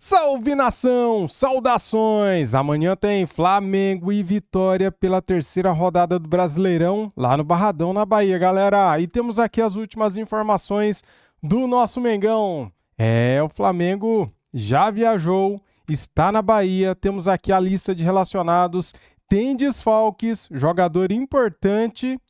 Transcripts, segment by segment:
Salve nação, saudações! Amanhã tem Flamengo e Vitória pela terceira rodada do Brasileirão lá no Barradão, na Bahia, galera. E temos aqui as últimas informações do nosso Mengão. O Flamengo já viajou, está na Bahia, temos aqui a lista de relacionados, tem desfalques, jogador importante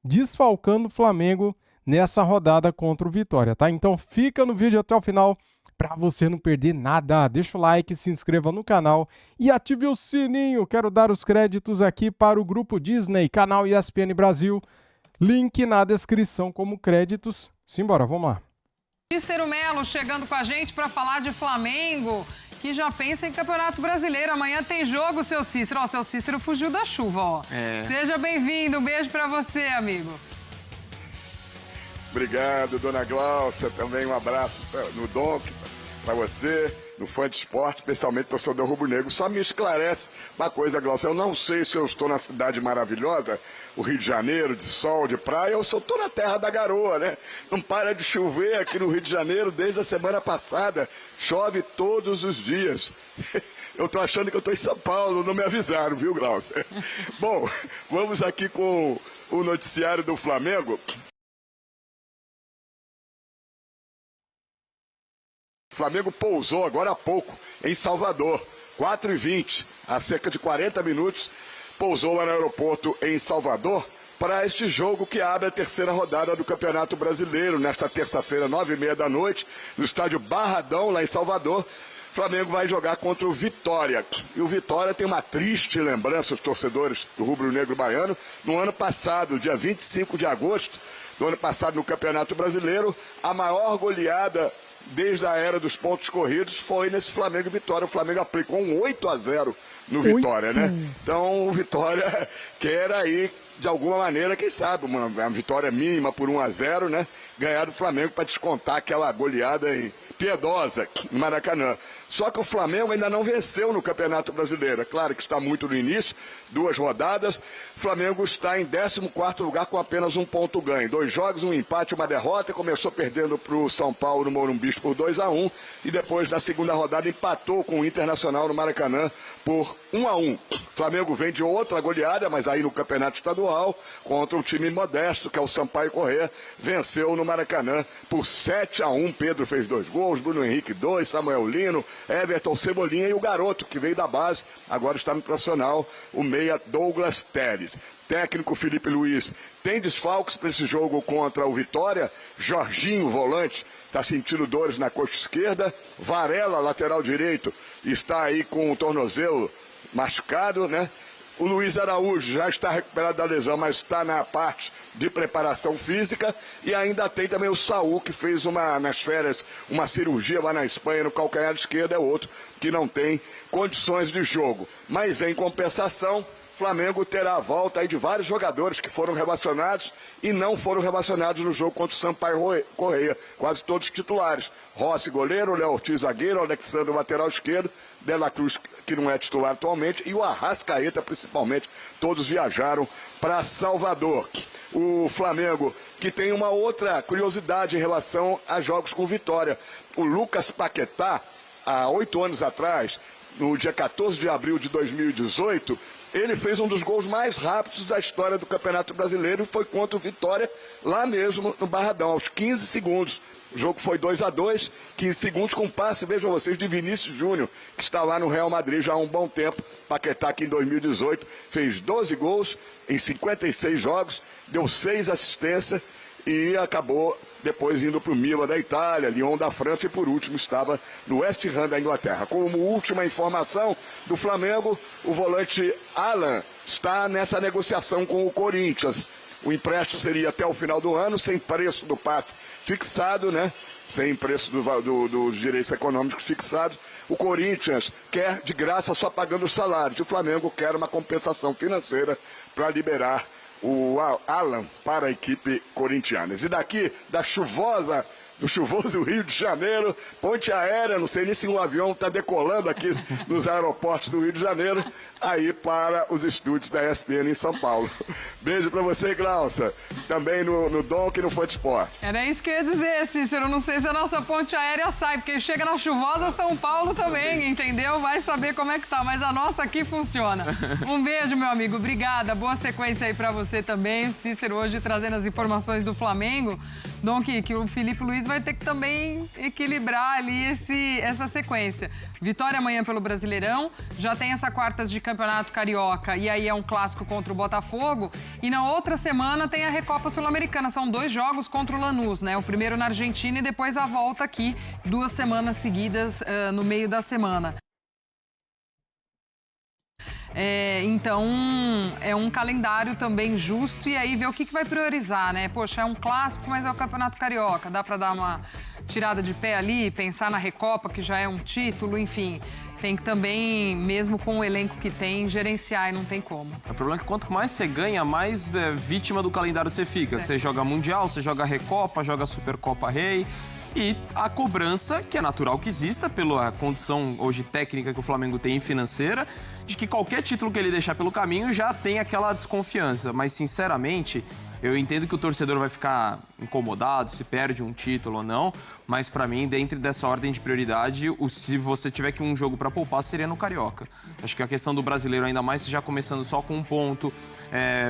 desfalcando o Flamengo nessa rodada contra o Vitória, tá? Então fica no vídeo até o final para você não perder nada. Deixa o like, se inscreva no canal e ative o sininho. Quero dar os créditos aqui para o Grupo Disney, canal ESPN Brasil. Link na descrição como créditos. Simbora, vamos lá. Cícero Melo chegando com a gente para falar de Flamengo, que já pensa em Campeonato Brasileiro. Amanhã tem jogo, seu Cícero. Ó, seu Cícero fugiu da chuva, ó. Seja bem-vindo. Um beijo para você, amigo. Obrigado, dona Glaucia. Também um abraço no Dom, para você, no fã de esporte, especialmente torcedor rubro-negro. Só me esclarece uma coisa, Glaucia. Eu não sei se eu estou na cidade maravilhosa, o Rio de Janeiro, de sol, de praia, ou se eu estou na terra da garoa, né? Não para de chover aqui no Rio de Janeiro desde a semana passada. Chove todos os dias. Eu tô achando que eu tô em São Paulo, não me avisaram, viu, Glaucia? Bom, vamos aqui com o noticiário do Flamengo. O Flamengo pousou agora há pouco em Salvador, 4h20, há cerca de 40 minutos, pousou lá no aeroporto em Salvador para este jogo que abre a terceira rodada do Campeonato Brasileiro, nesta terça-feira, 9h30 da noite, no estádio Barradão, lá em Salvador. O Flamengo vai jogar contra o Vitória. E o Vitória tem uma triste lembrança, os torcedores do rubro-negro baiano. No ano passado, dia 25 de agosto do ano passado, no Campeonato Brasileiro, a maior goleada desde a era dos pontos corridos foi nesse Flamengo e Vitória. O Flamengo aplicou um 8-0 no Vitória, né? Então o Vitória quer aí, de alguma maneira, quem sabe, uma vitória mínima por 1-0, né? Ganhar do Flamengo para descontar aquela goleada aí piedosa no Maracanã. Só que o Flamengo ainda não venceu no Campeonato Brasileiro. É claro que está muito no início, 2 rodadas. O Flamengo está em 14º lugar com apenas 1 ponto ganho. 2 jogos, 1 empate, 1 derrota. Começou perdendo para o São Paulo no Morumbi por 2-1. E depois, na segunda rodada, empatou com o Internacional no Maracanã por 1-1. O Flamengo vem de outra goleada, mas aí no Campeonato Estadual, contra um time modesto, que é o Sampaio Corrêa. Venceu no Maracanã por 7-1. Pedro fez 2 gols, Bruno Henrique 2, Samuel Lino, Everton, Cebolinha e o garoto que veio da base, agora está no profissional, o meia Douglas Teres. Técnico Felipe Luiz tem desfalques para esse jogo contra o Vitória. Jorginho, volante, está sentindo dores na coxa esquerda. Varela, lateral direito, está aí com o tornozelo machucado, né? O Luiz Araújo já está recuperado da lesão, mas está na parte de preparação física. E ainda tem também o Saul, que fez nas férias uma cirurgia lá na Espanha, no calcanhar esquerdo, é outro que não tem condições de jogo. Mas em compensação, Flamengo terá a volta aí de vários jogadores que foram relacionados e não foram relacionados no jogo contra o Sampaio Corrêa, quase todos titulares. Rossi, goleiro, Léo Ortiz, zagueiro, Alexandre, lateral esquerdo, De La Cruz, que não é titular atualmente, e o Arrascaeta, principalmente, todos viajaram para Salvador. O Flamengo, que tem uma outra curiosidade em relação a jogos com Vitória. O Lucas Paquetá, há 8 anos atrás, no dia 14 de abril de 2018, ele fez um dos gols mais rápidos da história do Campeonato Brasileiro e foi contra o Vitória, lá mesmo no Barradão, aos 15 segundos. O jogo foi 2-2, 15 segundos com passe, vejam vocês, de Vinícius Júnior, que está lá no Real Madrid já há um bom tempo. Paquetá, que em 2018 fez 12 gols em 56 jogos, deu 6 assistências e acabou depois indo para o Milan da Itália, Lyon da França e por último estava no West Ham da Inglaterra. Como última informação do Flamengo, o volante Alan está nessa negociação com o Corinthians. O empréstimo seria até o final do ano, sem preço do passe fixado, né? Sem preço dos direitos econômicos fixados. O Corinthians quer de graça só pagando os salários. O Flamengo quer uma compensação financeira para liberar o Alan para a equipe corintiana. E daqui, da chuvosa no chuvoso Rio de Janeiro, ponte aérea, não sei nem se um avião está decolando aqui nos aeroportos do Rio de Janeiro, aí para os estúdios da ESPN em São Paulo. Beijo para você, Glaucia, também no Donk e no Fonte Esporte. Era isso que eu ia dizer, Cícero, não sei se a nossa ponte aérea sai, porque chega na chuvosa São Paulo também, entendeu? Vai saber como é que tá, mas a nossa aqui funciona. Um beijo, meu amigo, obrigada, boa sequência aí para você também. O Cícero hoje trazendo as informações do Flamengo. Donk, que o Felipe Luiz vai ter que também equilibrar ali essa sequência. Vitória amanhã pelo Brasileirão, já tem essa quartas de Campeonato Carioca e aí é um clássico contra o Botafogo. E na outra semana tem a Recopa Sul-Americana, são 2 jogos contra o Lanús, né? O primeiro na Argentina e depois a volta aqui, 2 semanas seguidas no meio da semana. Então, é um calendário também justo e aí ver o que vai priorizar, né? Poxa, é um clássico, mas é o Campeonato Carioca. Dá para dar uma tirada de pé ali, pensar na Recopa, que já é um título, enfim. Tem que também, mesmo com o elenco que tem, gerenciar e não tem como. O problema é que quanto mais você ganha, mais vítima do calendário você fica. Você joga Mundial, você joga Recopa, joga Supercopa Rei. E a cobrança, que é natural que exista, pela condição hoje técnica que o Flamengo tem e financeira, de que qualquer título que ele deixar pelo caminho já tem aquela desconfiança. Mas, sinceramente, eu entendo que o torcedor vai ficar incomodado se perde um título ou não, mas para mim, dentro dessa ordem de prioridade, se você tiver que um jogo para poupar, seria no Carioca. Acho que a questão do brasileiro, ainda mais já começando só com um ponto,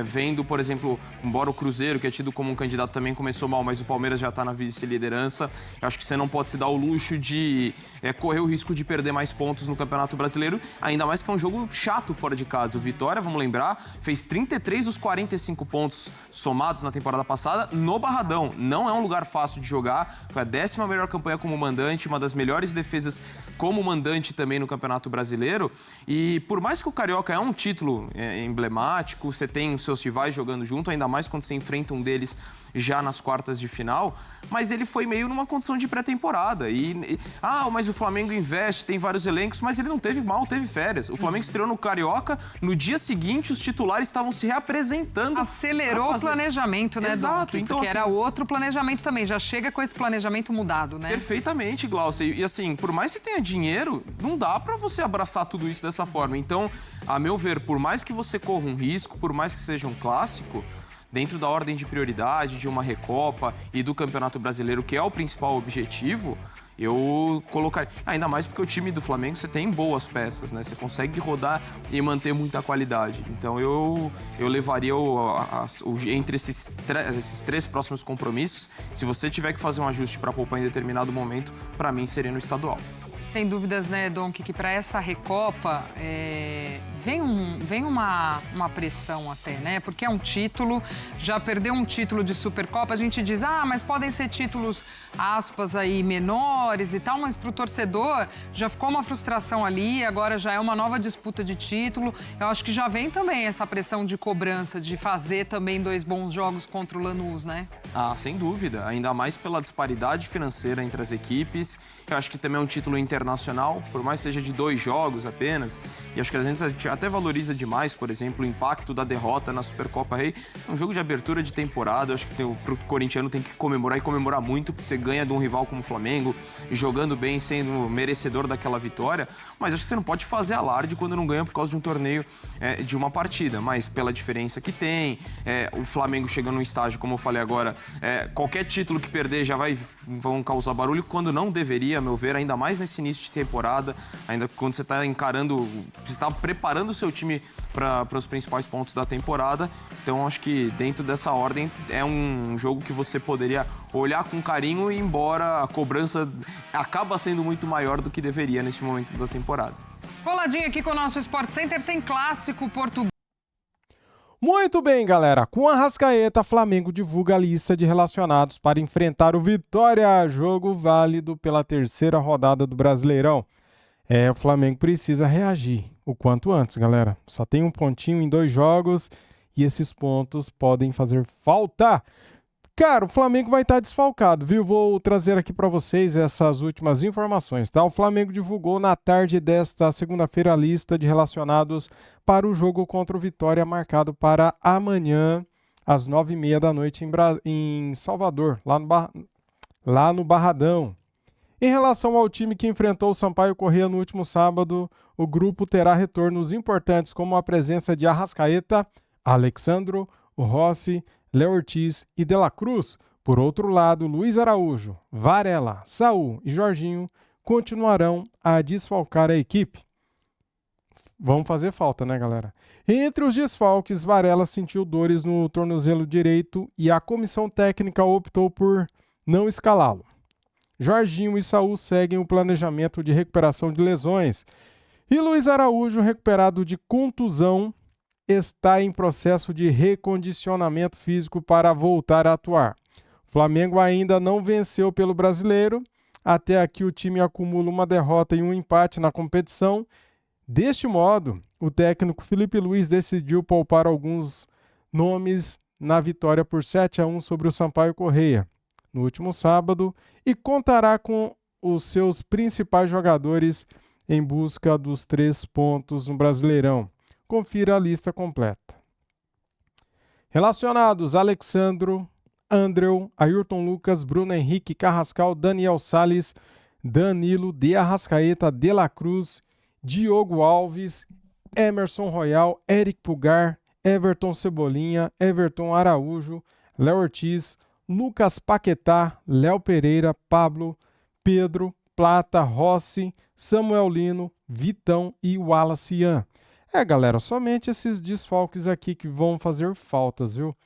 vendo, por exemplo, embora o Cruzeiro, que é tido como um candidato, também começou mal, mas o Palmeiras já está na vice-liderança, eu acho que você não pode se dar o luxo de correr o risco de perder mais pontos no Campeonato Brasileiro, ainda mais que é um jogo chato fora de casa. O Vitória, vamos lembrar, fez 33 dos 45 pontos somados na temporada passada no Barradão. Não é um lugar fácil de jogar, foi a 10ª melhor campanha como mandante, uma das melhores defesas como mandante também no Campeonato Brasileiro, e por mais que o Carioca é um título emblemático, você tem os seus rivais jogando junto, ainda mais quando você enfrenta um deles já nas quartas de final, mas ele foi meio numa condição de pré-temporada. Mas o Flamengo investe, tem vários elencos, mas ele não teve mal, teve férias. O Flamengo estreou no Carioca, no dia seguinte os titulares estavam se reapresentando. Acelerou o planejamento, né, Exato, Donk? então, porque assim, era outro planejamento também, já chega com esse planejamento mudado, né? Perfeitamente, Glaucia. E assim, por mais que tenha dinheiro, não dá pra você abraçar tudo isso dessa forma. Então, a meu ver, por mais que você corra um risco, por mais que seja um clássico, dentro da ordem de prioridade de uma Recopa e do Campeonato Brasileiro, que é o principal objetivo, eu colocaria... Ainda mais porque o time do Flamengo, você tem boas peças, né? Você consegue rodar e manter muita qualidade. Então, eu levaria entre esses 3 próximos compromissos, se você tiver que fazer um ajuste para poupar em determinado momento, para mim seria no estadual. Sem dúvidas, né, Donk, que para essa Recopa vem uma pressão até, né? Porque é um título, já perdeu um título de Supercopa, a gente diz, mas podem ser títulos, aspas, aí, menores e tal, mas para o torcedor já ficou uma frustração ali, agora já é uma nova disputa de título. Eu acho que já vem também essa pressão de cobrança, de fazer também 2 bons jogos contra o Lanús, né? Sem dúvida, ainda mais pela disparidade financeira entre as equipes. Eu acho que também é um título internacional, por mais que seja de 2 jogos apenas, e acho que a gente até valoriza demais, por exemplo, o impacto da derrota na Supercopa Rei. É um jogo de abertura de temporada, eu acho que pro corintiano tem que comemorar e comemorar muito, porque você ganha de um rival como o Flamengo, jogando bem, sendo merecedor daquela vitória, mas acho que você não pode fazer alarde quando não ganha por causa de um torneio, de uma partida, mas pela diferença que tem, o Flamengo chegando num estágio, como eu falei agora, qualquer título que perder já vão causar barulho, quando não deveria, a meu ver, ainda mais nesse início de temporada, ainda quando você está preparando o seu time para os principais pontos da temporada. Então, acho que dentro dessa ordem é um jogo que você poderia olhar com carinho, embora a cobrança acaba sendo muito maior do que deveria neste momento da temporada. Coladinho aqui com o nosso Sport Center, tem clássico português. Muito bem, galera. Com a Arrascaeta, Flamengo divulga a lista de relacionados para enfrentar o Vitória. Jogo válido pela 3ª rodada do Brasileirão. O Flamengo precisa reagir o quanto antes, galera. Só tem um pontinho em 2 jogos e esses pontos podem fazer falta. Cara, o Flamengo vai estar desfalcado, viu? Vou trazer aqui para vocês essas últimas informações, tá? O Flamengo divulgou na tarde desta segunda-feira a lista de relacionados para o jogo contra o Vitória, marcado para amanhã, às 9h30 da noite em Salvador, lá no Barradão. Em relação ao time que enfrentou o Sampaio Corrêa no último sábado, o grupo terá retornos importantes como a presença de Arrascaeta, Alexandro, o Rossi, Léo Ortiz e De La Cruz. Por outro lado, Luiz Araújo, Varela, Saul e Jorginho continuarão a desfalcar a equipe. Vão fazer falta, né, galera? Entre os desfalques, Varela sentiu dores no tornozelo direito e a comissão técnica optou por não escalá-lo. Jorginho e Saul seguem o planejamento de recuperação de lesões. E Luiz Araújo, recuperado de contusão, está em processo de recondicionamento físico para voltar a atuar. O Flamengo ainda não venceu pelo Brasileiro. Até aqui o time acumula uma derrota e um empate na competição. Deste modo, o técnico Felipe Luiz decidiu poupar alguns nomes na vitória por 7-1 sobre o Sampaio Corrêa no último sábado e contará com os seus principais jogadores em busca dos 3 pontos no Brasileirão. Confira a lista completa. Relacionados: Alexandro, Andreu, Ayrton Lucas, Bruno Henrique, Carrascal, Daniel Salles, Danilo, De Arrascaeta, De La Cruz, Diogo Alves, Emerson Royal, Eric Pulgar, Everton Cebolinha, Everton Araújo, Léo Ortiz, Lucas Paquetá, Léo Pereira, Pablo, Pedro, Plata, Rossi, Samuel Lino, Vitão e Wallace Ian. Galera, somente esses desfalques aqui que vão fazer faltas, viu?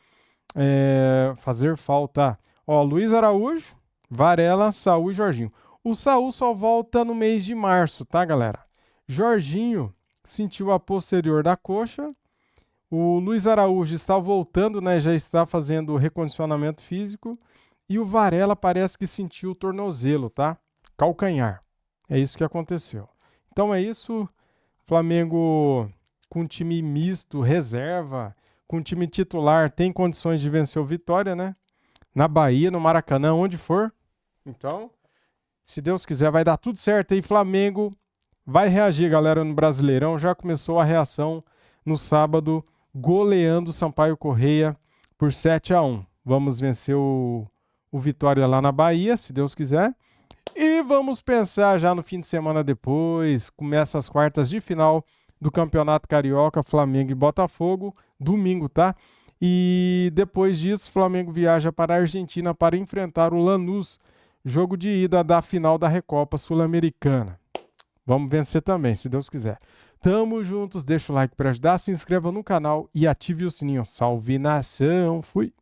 Fazer falta. Ó, Luiz Araújo, Varela, Saul e Jorginho. O Saul só volta no mês de março, tá, galera? Jorginho sentiu a posterior da coxa. O Luiz Araújo está voltando, né? Já está fazendo recondicionamento físico. E o Varela parece que sentiu o tornozelo, tá? Calcanhar. É isso que aconteceu. Então é isso. Flamengo com time misto, reserva, com time titular, tem condições de vencer o Vitória, né? Na Bahia, no Maracanã, onde for. Então, se Deus quiser, vai dar tudo certo aí. Flamengo vai reagir, galera, no Brasileirão. Já começou a reação no sábado, goleando o Sampaio Corrêa por 7-1. Vamos vencer o Vitória lá na Bahia, se Deus quiser. E vamos pensar já no fim de semana depois. Começa as quartas de final do Campeonato Carioca, Flamengo e Botafogo, domingo, tá? E depois disso, Flamengo viaja para a Argentina para enfrentar o Lanús, jogo de ida da final da Recopa Sul-Americana. Vamos vencer também, se Deus quiser. Tamo juntos, deixa o like para ajudar, se inscreva no canal e ative o sininho. Salve nação, fui!